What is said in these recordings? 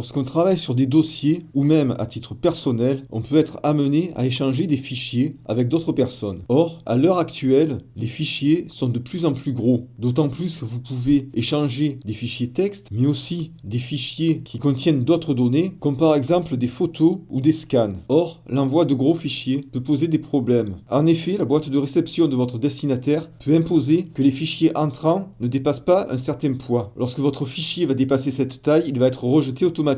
Lorsqu'on travaille sur des dossiers ou même à titre personnel, on peut être amené à échanger des fichiers avec d'autres personnes. Or, à l'heure actuelle, les fichiers sont de plus en plus gros, d'autant plus que vous pouvez échanger des fichiers texte, mais aussi des fichiers qui contiennent d'autres données, comme par exemple des photos ou des scans. Or, l'envoi de gros fichiers peut poser des problèmes. En effet, la boîte de réception de votre destinataire peut imposer que les fichiers entrants ne dépassent pas un certain poids. Lorsque votre fichier va dépasser cette taille, il va être rejeté automatiquement.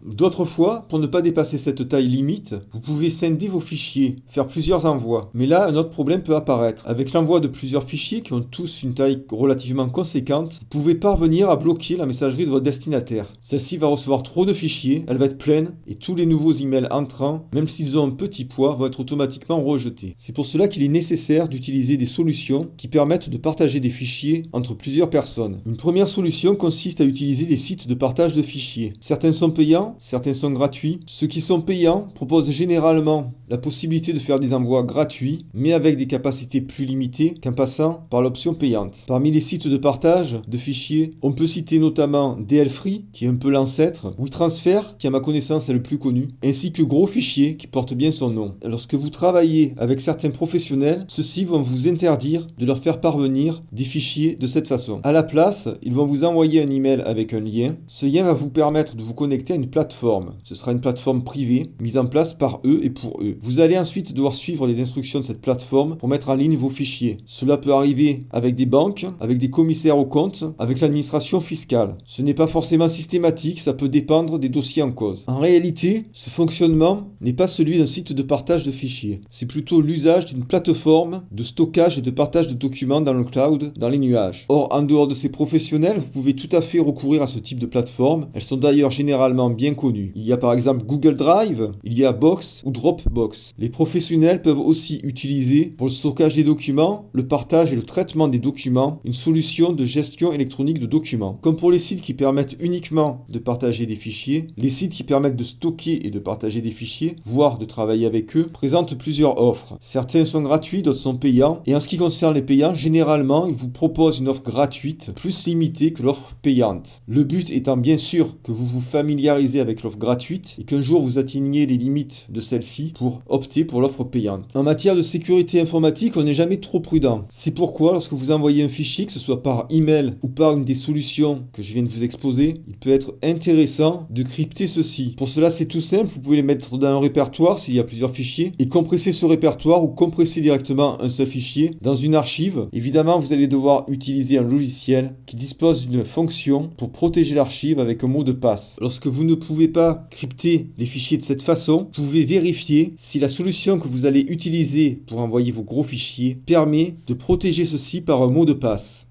D'autres fois, pour ne pas dépasser cette taille limite, vous pouvez scinder vos fichiers, faire plusieurs envois. Mais là, un autre problème peut apparaître. Avec l'envoi de plusieurs fichiers qui ont tous une taille relativement conséquente, vous pouvez parvenir à bloquer la messagerie de votre destinataire. Celle-ci va recevoir trop de fichiers, elle va être pleine et tous les nouveaux emails entrants, même s'ils ont un petit poids, vont être automatiquement rejetés. C'est pour cela qu'il est nécessaire d'utiliser des solutions qui permettent de partager des fichiers entre plusieurs personnes. Une première solution consiste à utiliser des sites de partage de fichiers. Certains sont payants, certains sont gratuits. Ceux qui sont payants proposent généralement la possibilité de faire des envois gratuits, mais avec des capacités plus limitées qu'en passant par l'option payante. Parmi les sites de partage de fichiers, on peut citer notamment DLFree, qui est un peu l'ancêtre, WeTransfer, qui à ma connaissance est le plus connu, ainsi que GrosFichier, qui porte bien son nom. Lorsque vous travaillez avec certains professionnels, ceux-ci vont vous interdire de leur faire parvenir des fichiers de cette façon. À la place, ils vont vous envoyer un email avec un lien. Ce lien va vous permettre de vous connecter à une plateforme. Ce sera une plateforme privée, mise en place par eux et pour eux. Vous allez ensuite devoir suivre les instructions de cette plateforme pour mettre en ligne vos fichiers. Cela peut arriver avec des banques, avec des commissaires aux comptes, avec l'administration fiscale. Ce n'est pas forcément systématique, ça peut dépendre des dossiers en cause. En réalité, ce fonctionnement n'est pas celui d'un site de partage de fichiers. C'est plutôt l'usage d'une plateforme de stockage et de partage de documents dans le cloud, dans les nuages. Or, en dehors de ces professionnels, vous pouvez tout à fait recourir à ce type de plateforme. Elles sont d'ailleurs généralement bien connues. Il y a par exemple Google Drive, il y a Box ou Dropbox. Les professionnels peuvent aussi utiliser pour le stockage des documents, le partage et le traitement des documents, une solution de gestion électronique de documents. Comme pour les sites qui permettent uniquement de partager des fichiers, les sites qui permettent de stocker et de partager des fichiers, voire de travailler avec eux, présentent plusieurs offres. Certains sont gratuits, d'autres sont payants. Et en ce qui concerne les payants, généralement, ils vous proposent une offre gratuite plus limitée que l'offre payante. Le but étant bien sûr que vous vous familiarisez avec l'offre gratuite et qu'un jour vous atteigniez les limites de celle-ci pour opter pour l'offre payante. En matière de sécurité informatique, on n'est jamais trop prudent. C'est pourquoi lorsque vous envoyez un fichier, que ce soit par email ou par une des solutions que je viens de vous exposer, il peut être intéressant de crypter ceci. Pour cela, c'est tout simple, vous pouvez les mettre dans un répertoire s'il y a plusieurs fichiers et compresser ce répertoire ou compresser directement un seul fichier dans une archive. Évidemment, vous allez devoir utiliser un logiciel qui dispose d'une fonction pour protéger l'archive avec un mot de passe. Lorsque vous ne pouvez pas crypter les fichiers de cette façon, vous pouvez vérifier si la solution que vous allez utiliser pour envoyer vos gros fichiers permet de protéger ceci par un mot de passe.